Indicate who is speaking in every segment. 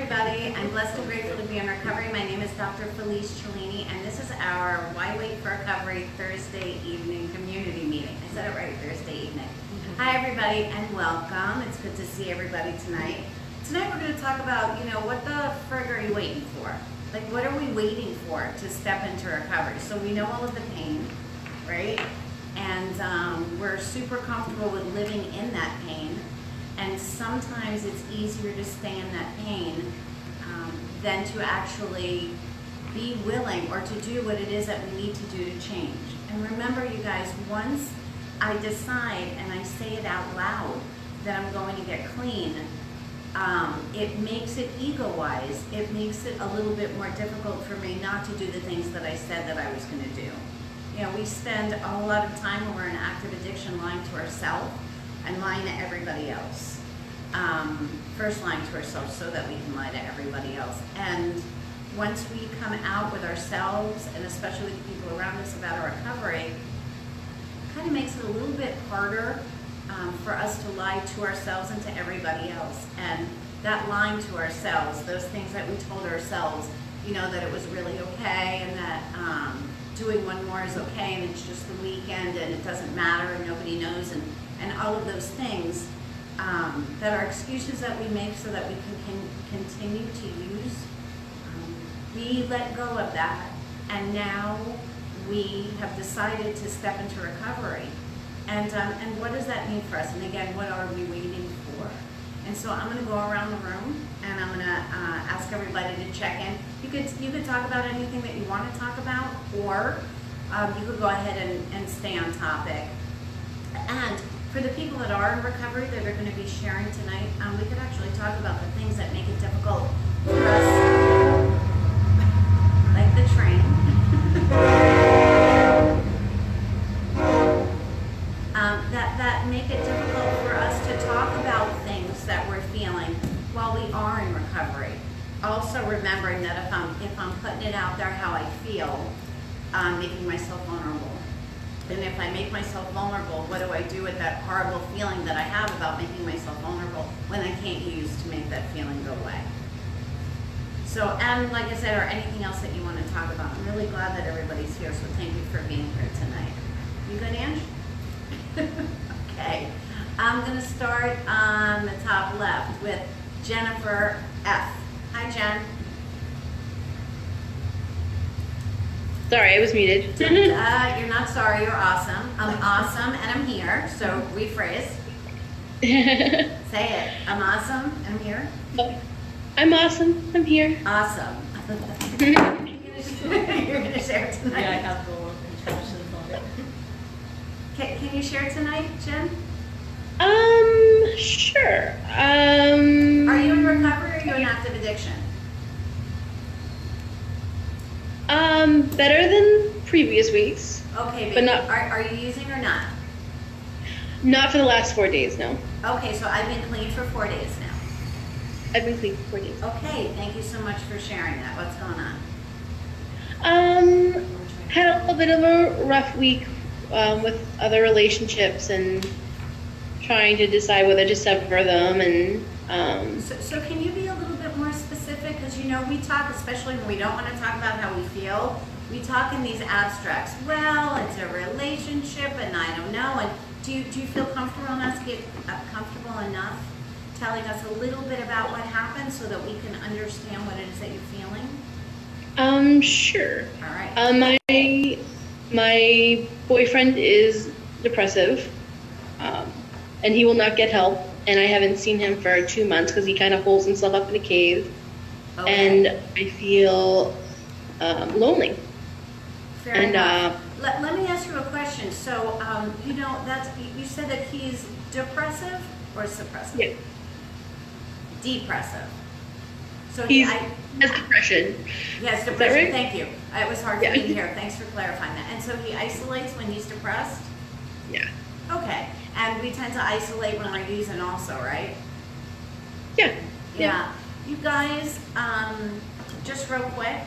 Speaker 1: everybody. I'm blessed and grateful to be in recovery. My name is Dr. Felice Cellini, and this is our Why Wait for Recovery Thursday evening community meeting. I said it right, Thursday evening. Hi, everybody, and welcome. It's good to see everybody tonight. Tonight we're going to talk about, what the frig are you waiting for? Like, what are we waiting for to step into recovery? So we know all of the pain, right? And we're super comfortable with living in that pain. And sometimes it's easier to stay in that pain than to actually be willing or to do what it is that we need to do to change. And remember, you guys, once I decide and I say it out loud that I'm going to get clean, it makes it ego-wise, it makes it a little bit more difficult for me not to do the things that I said that I was going to do. We spend a whole lot of time when we're in active addiction lying to ourselves and lying to everybody else. First lying to ourselves so that we can lie to everybody else. And once we come out with ourselves, and especially with the people around us about our recovery, it kind of makes it a little bit harder for us to lie to ourselves and to everybody else. And that lying to ourselves, those things that we told ourselves, that it was really okay, and that doing one more is okay, and it's just the weekend, and it doesn't matter, and nobody knows, and all of those things that are excuses that we make so that we can continue to use. We let go of that, and now we have decided to step into recovery. And what does that mean for us? And again, what are we waiting for? And so I'm going to go around the room, and I'm going to ask everybody to check in. You could talk about anything that you want to talk about, or you could go ahead and stay on topic. And for the people that are in recovery that are going to be sharing tonight, we could actually talk about the things that make it difficult for us, like the train. That make it difficult for us to talk about things that we're feeling while we are in recovery. Also remembering that if I'm putting it out there how I feel, I'm making myself vulnerable. And if I make myself vulnerable, what do I do with that horrible feeling that I have about making myself vulnerable when I can't use to make that feeling go away? So, and like I said, or anything else that you want to talk about. I'm really glad that everybody's here, so thank you for being here tonight. You good, Ange? Okay. I'm going to start on the top left with Jennifer F. Hi, Jen.
Speaker 2: Sorry, I was muted.
Speaker 1: You're not sorry, you're awesome. I'm awesome and I'm here, so rephrase. Say it. I'm awesome and I'm here.
Speaker 2: I'm awesome. I'm here.
Speaker 1: Awesome. You're going to share tonight?
Speaker 3: Yeah, I have the instructions on it.
Speaker 1: Can you share tonight, Jen?
Speaker 2: Sure.
Speaker 1: Are you in recovery or are you in active addiction?
Speaker 2: Better than previous weeks.
Speaker 1: Okay,
Speaker 2: but not.
Speaker 1: Are you using or not?
Speaker 2: Not for the last 4 days, no.
Speaker 1: Okay, so I've been clean for 4 days now.
Speaker 2: I've been clean for 4 days.
Speaker 1: Okay, thank you so much for sharing that. What's going on?
Speaker 2: Had a little bit of a rough week with other relationships and trying to decide whether to sever them, and
Speaker 1: So can you be a little bit more specific? Because we talk, especially when we don't want to talk about how we feel, we talk in these abstracts. Well, it's a relationship, and I don't know. And do you feel comfortable enough telling us a little bit about what happened so that we can understand what it is that you're feeling?
Speaker 2: Sure.
Speaker 1: All right.
Speaker 2: My boyfriend is depressive, and he will not get help, and I haven't seen him for 2 months because he kind of holds himself up in a cave.
Speaker 1: Okay.
Speaker 2: And I feel lonely.
Speaker 1: Fair
Speaker 2: and
Speaker 1: enough. Let me ask you a question. So, you said that he's depressive or suppressive?
Speaker 2: Yeah.
Speaker 1: Depressive. So
Speaker 2: He has depression.
Speaker 1: Yes,
Speaker 2: Is that
Speaker 1: depression.
Speaker 2: right?
Speaker 1: Thank you. It was hard for
Speaker 2: Yeah.
Speaker 1: me to hear. Thanks for clarifying that. And so he isolates when he's depressed?
Speaker 2: Yeah.
Speaker 1: Okay. And we tend to isolate when we're using also, right?
Speaker 2: Yeah.
Speaker 1: Yeah. You guys, just real quick,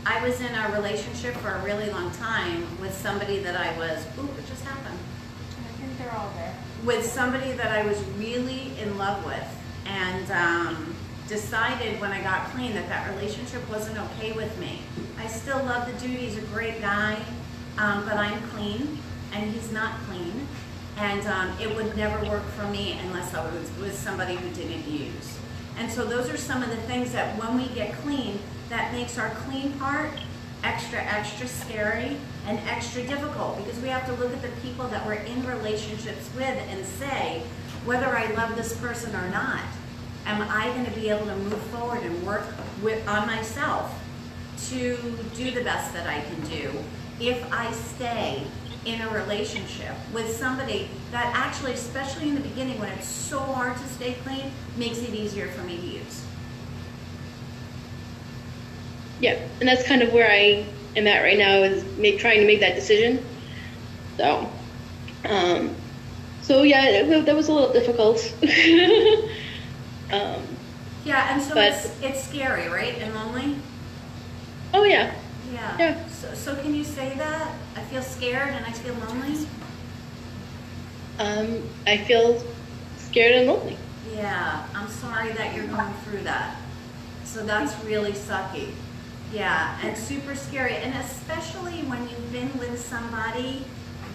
Speaker 1: I was in a relationship for a really long time with somebody that I was, it just happened.
Speaker 3: I think they're all there.
Speaker 1: With somebody that I was really in love with. And decided when I got clean that that relationship wasn't okay with me. I still love the dude, he's a great guy, but I'm clean and he's not clean. And it would never work for me unless I was with somebody who didn't use. And so those are some of the things that when we get clean, that makes our clean part extra scary and extra difficult, because we have to look at the people that we're in relationships with and say, whether I love this person or not, am I going to be able to move forward and work on myself to do the best that I can do if I stay in a relationship with somebody that actually, especially in the beginning when it's so hard to stay clean, makes it easier for me to use.
Speaker 2: Yeah, and that's kind of where I am at right now, is trying to make that decision. So, yeah, that was a little difficult.
Speaker 1: Yeah, and so
Speaker 2: but-
Speaker 1: it's scary, right? And lonely?
Speaker 2: Oh yeah,
Speaker 1: Yeah.
Speaker 2: Yeah.
Speaker 1: So can you say that? I feel scared and I feel lonely?
Speaker 2: I feel scared and lonely.
Speaker 1: Yeah, I'm sorry that you're going through that. So that's really sucky. Yeah, and super scary. And especially when you've been with somebody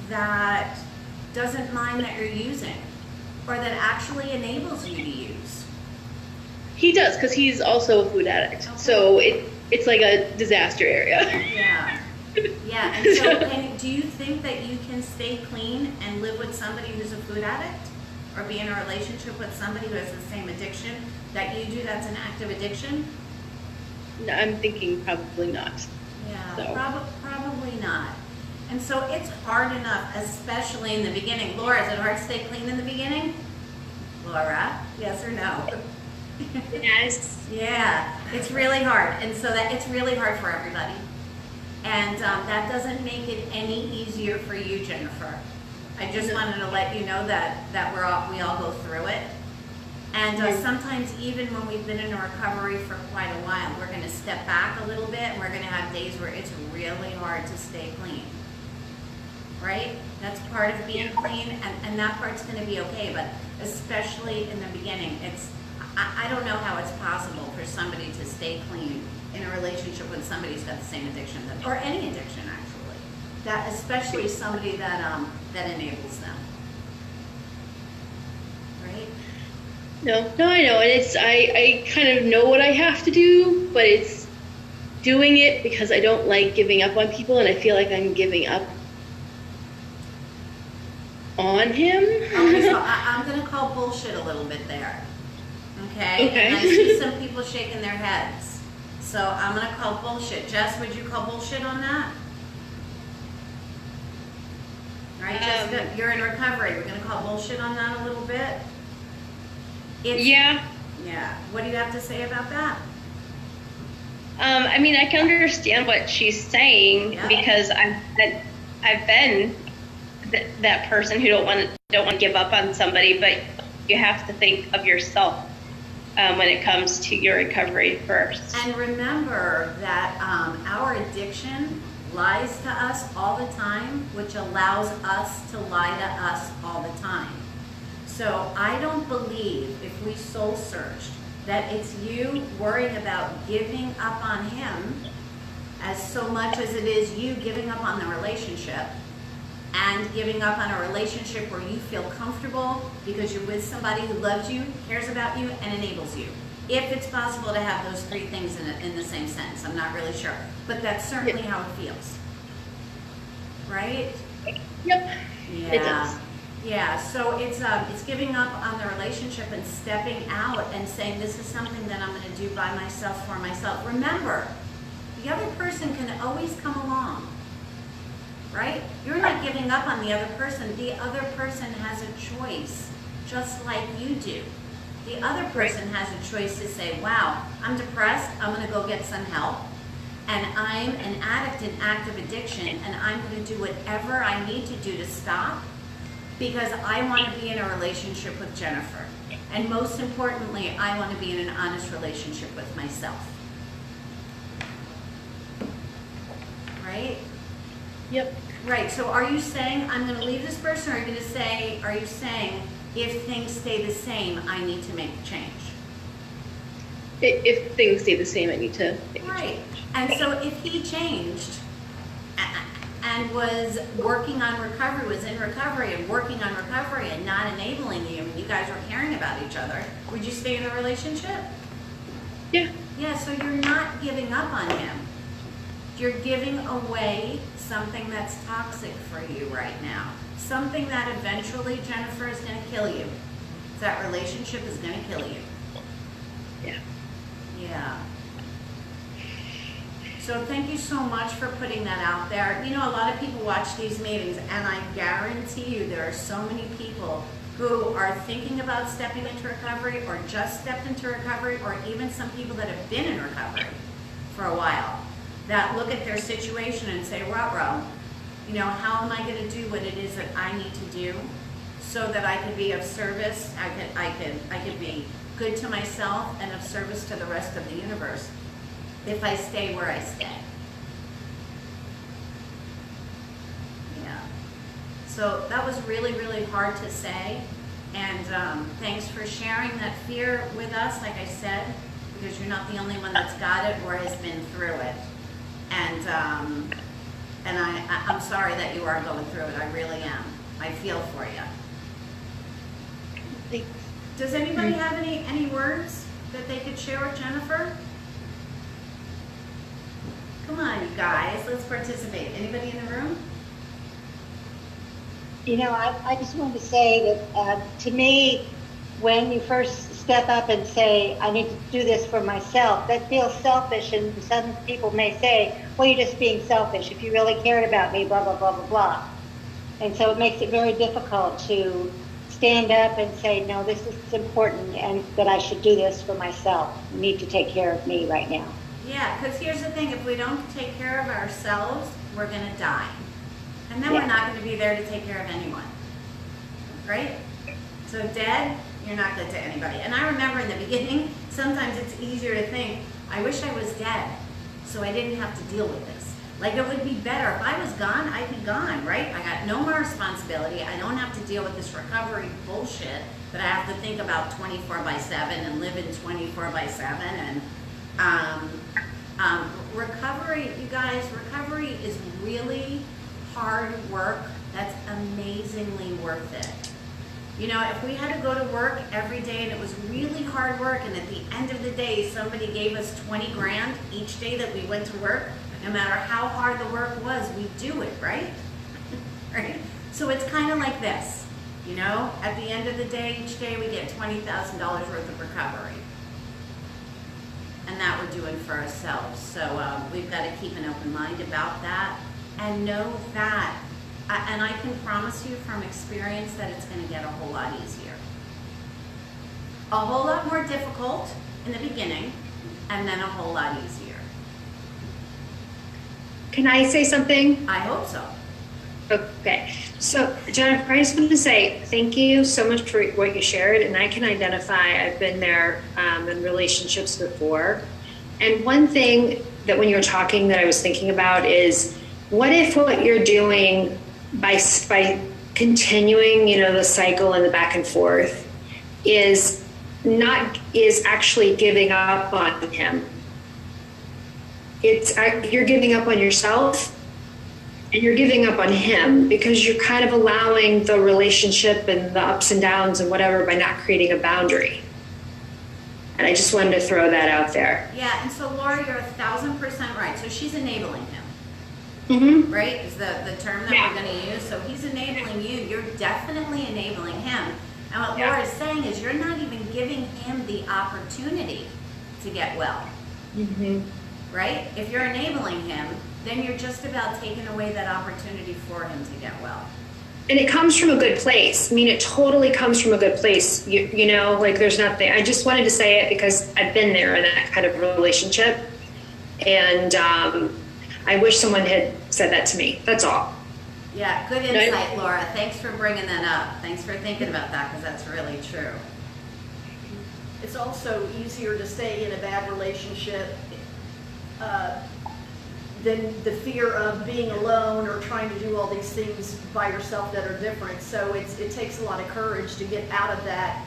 Speaker 1: that doesn't mind that you're using, or that actually enables you to use.
Speaker 2: He does, because he's also a food addict.
Speaker 1: Okay.
Speaker 2: So it's like a disaster area.
Speaker 1: Yeah. Yeah, and so and do you think that you can stay clean and live with somebody who's a food addict? Or be in a relationship with somebody who has the same addiction that you do that's an active addiction?
Speaker 2: No, I'm thinking probably not.
Speaker 1: Yeah,
Speaker 2: So.
Speaker 1: probably not. And so it's hard enough, especially in the beginning. Laura, is it hard to stay clean in the beginning? Laura, yes or no?
Speaker 4: Yes.
Speaker 1: Yeah, it's really hard. And so that it's really hard for everybody. And that doesn't make it any easier for you, Jennifer. I just wanted to let you know that we all go through it. And sometimes even when we've been in recovery for quite a while, we're going to step back a little bit and we're going to have days where it's really hard to stay clean. Right? That's part of being clean, and that part's going to be okay, but especially in the beginning, I don't know how it's possible for somebody to stay clean in a relationship when somebody's got the same addiction, or any addiction actually. That especially somebody that enables them. Right?
Speaker 2: No, I know, and I kind of know what I have to do, but it's doing it because I don't like giving up on people, and I feel like I'm giving up on him.
Speaker 1: Okay, so I'm going to call bullshit a little bit there. Okay?
Speaker 2: Okay.
Speaker 1: And I see some people shaking their heads. So I'm going to call bullshit. Jess, would you call bullshit on that? Right, Jessica, you're in recovery. We're going to call bullshit on that a little bit.
Speaker 4: Yeah.
Speaker 1: Yeah. What do you have to say about that?
Speaker 4: I mean, I can understand what she's saying,
Speaker 1: Yeah.
Speaker 4: because I've been that person who don't want to give up on somebody, but you have to think of yourself when it comes to your recovery first.
Speaker 1: And remember that our addiction lies to us all the time, which allows us to lie to us all the time. So I don't believe, if we soul searched, that it's you worrying about giving up on him as so much as it is you giving up on the relationship, and giving up on a relationship where you feel comfortable because you're with somebody who loves you, cares about you, and enables you. If it's possible to have those three things in the same sentence, I'm not really sure. But that's certainly how it feels. Right?
Speaker 2: Yep.
Speaker 1: Yeah.
Speaker 2: It does.
Speaker 1: Yeah, so it's giving up on the relationship and stepping out and saying, this is something that I'm going to do by myself, for myself. Remember, the other person can always come along. Right? You're not giving up on the other person. The other person has a choice, just like you do. The other person has a choice to say, wow, I'm depressed, I'm going to go get some help, and I'm an addict in active addiction, and I'm going to do whatever I need to do to stop, because I want to be in a relationship with Jennifer. And most importantly, I want to be in an honest relationship with myself. Right?
Speaker 2: Yep.
Speaker 1: Right, so are you saying, I'm going to leave this person, or are you saying, if things stay the same, I need to make a change?
Speaker 2: If things stay the same, I need to make a
Speaker 1: Right.
Speaker 2: change.
Speaker 1: And so if he changed and was working on recovery, was in recovery and working on recovery and not enabling you, and you guys were caring about each other, would you stay in the relationship?
Speaker 2: Yeah.
Speaker 1: Yeah, so you're not giving up on him. You're giving away something that's toxic for you right now. Something that eventually, Jennifer, is going to kill you. That relationship is going to kill you.
Speaker 2: Yeah.
Speaker 1: Yeah. So thank you so much for putting that out there. You know, a lot of people watch these meetings, and I guarantee you there are so many people who are thinking about stepping into recovery or just stepped into recovery, or even some people that have been in recovery for a while, that look at their situation and say, ruh-roh, you know, how am I going to do what it is that I need to do so that I can be of service, I could be good to myself and of service to the rest of the universe if I stay where I stay. Yeah. So that was really, really hard to say. And thanks for sharing that fear with us, like I said, because you're not the only one that's got it or has been through it. And I'm sorry that you are going through it. I really am. I feel for you.
Speaker 2: Thanks.
Speaker 1: Does anybody have any words that they could share with Jennifer? Come on, you guys, let's participate. Anybody in the room?
Speaker 5: You know, I just wanted to say that to me, when you first step up and say, I need to do this for myself, that feels selfish. And some people may say, well, you're just being selfish. If you really cared about me, blah, blah, blah, blah, blah. And so it makes it very difficult to stand up and say, no, this is important and that I should do this for myself. You need to take care of me right now.
Speaker 1: Yeah, because here's the thing, if we don't take care of ourselves, we're going to die. And then
Speaker 5: Yeah.
Speaker 1: we're not going to be there to take care of anyone. Right? So dead, you're not good to anybody. And I remember in the beginning, sometimes it's easier to think, I wish I was dead so I didn't have to deal with this. Like it would be better. If I was gone, I'd be gone, right? I got no more responsibility. I don't have to deal with this recovery bullshit that I have to think about 24/7 and live in 24/7. And recovery, you guys, recovery is really hard work that's amazingly worth it. You know, if we had to go to work every day and it was really hard work, and at the end of the day somebody gave us 20 grand each day that we went to work, no matter how hard the work was, we do it, right? Right? So it's kind of like this, you know, at the end of the day, each day we get $20,000 worth of recovery. And that we're doing for ourselves. So we've got to keep an open mind about that and know that, and I can promise you from experience that it's going to get a whole lot easier. A whole lot more difficult in the beginning, and then a whole lot easier.
Speaker 6: Can I say something?
Speaker 1: I hope so.
Speaker 6: Okay. So, Jennifer, I just wanted to say thank you so much for what you shared. And I can identify, I've been there in relationships before. And one thing that when you were talking that I was thinking about is, what if what you're doing by continuing, you know, the cycle and the back and forth is actually giving up on him? You're giving up on yourself and you're giving up on him because you're kind of allowing the relationship and the ups and downs and whatever by not creating a boundary. And I just wanted to throw that out there.
Speaker 1: Yeah, and so Laura, you're 1,000% right. So she's enabling him,
Speaker 6: Mm-hmm.
Speaker 1: right? Is the term that
Speaker 6: Yeah.
Speaker 1: we're going to use. So he's enabling you. You're definitely enabling him. And what
Speaker 6: Yeah.
Speaker 1: Laura is saying is you're not even giving him the opportunity to get well.
Speaker 6: Mm-hmm.
Speaker 1: Right? If you're enabling him, then you're just about taking away that opportunity for him to get well.
Speaker 6: And it comes from a good place. I mean, it totally comes from a good place. You know, like there's nothing. I just wanted to say it because I've been there in that kind of relationship. And I wish someone had said that to me. That's all.
Speaker 1: Yeah, good insight, Laura. Thanks for bringing that up. Thanks for thinking about that, because that's really true.
Speaker 3: It's also easier to stay in a bad relationship than the fear of being alone or trying to do all these things by yourself that are different. So it takes a lot of courage to get out of that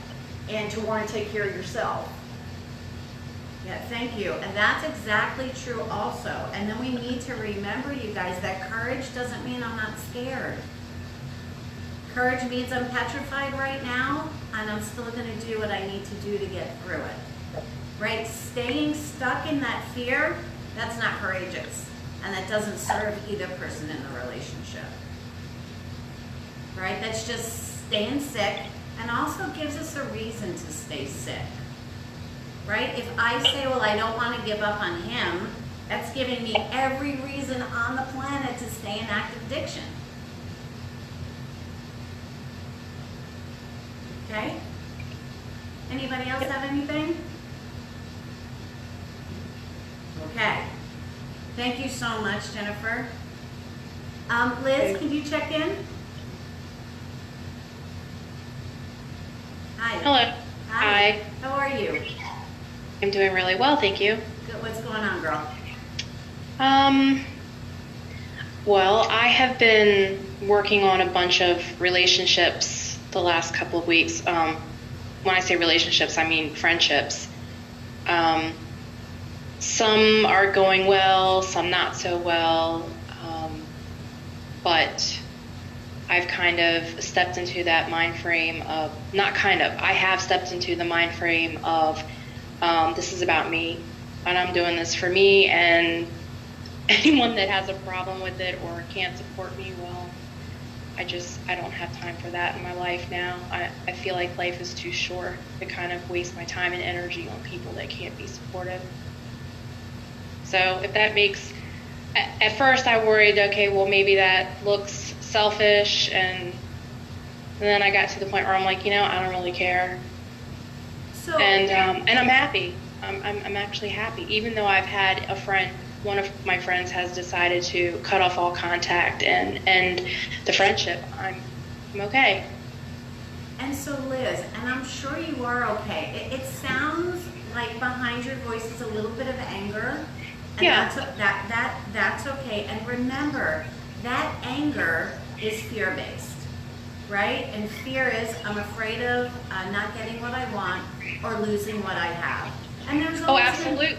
Speaker 3: and to want to take care of yourself.
Speaker 1: Yeah, thank you. And that's exactly true also. And then we need to remember, you guys, that courage doesn't mean I'm not scared. Courage means I'm petrified right now, and I'm still going to do what I need to do to get through it. Right? Staying stuck in that fear, that's not courageous. And that doesn't serve either person in the relationship. Right? That's just staying sick, and also gives us a reason to stay sick. Right? If I say, well, I don't want to give up on him, that's giving me every reason on the planet to stay in active addiction. Okay? Anybody else have anything? Okay. Thank you so much, Jennifer. Liz, can you check in? Hi.
Speaker 7: Hello. Hi.
Speaker 1: How are you?
Speaker 7: I'm doing really well, thank you.
Speaker 1: Good. What's going on, girl?
Speaker 7: Well, I have been working on a bunch of relationships the last couple of weeks. When I say relationships, I mean friendships. Some are going well, some not so well, but I've kind of stepped into that mind frame of, I have stepped into the mind frame of this is about me, and I'm doing this for me, and anyone that has a problem with it or can't support me, well, I don't have time for that in my life now. I feel like life is too short to kind of waste my time and energy on people that can't be supportive. So if that makes, at first I worried, okay, well maybe that looks selfish, and then I got to the point where I'm like, I don't really care.
Speaker 1: So,
Speaker 7: And I'm happy. I'm actually happy, even though I've had a friend. One of my friends has decided to cut off all contact and end the friendship. I'm okay.
Speaker 1: and so Liz, and I'm sure you are okay. It sounds like behind your voice is a little bit of anger. And
Speaker 7: Yeah.
Speaker 1: that's okay. And remember, that anger is fear-based, right? And fear is, I'm afraid of not getting what I want or losing what I have. And there's
Speaker 7: Oh,
Speaker 1: always
Speaker 7: absolutely.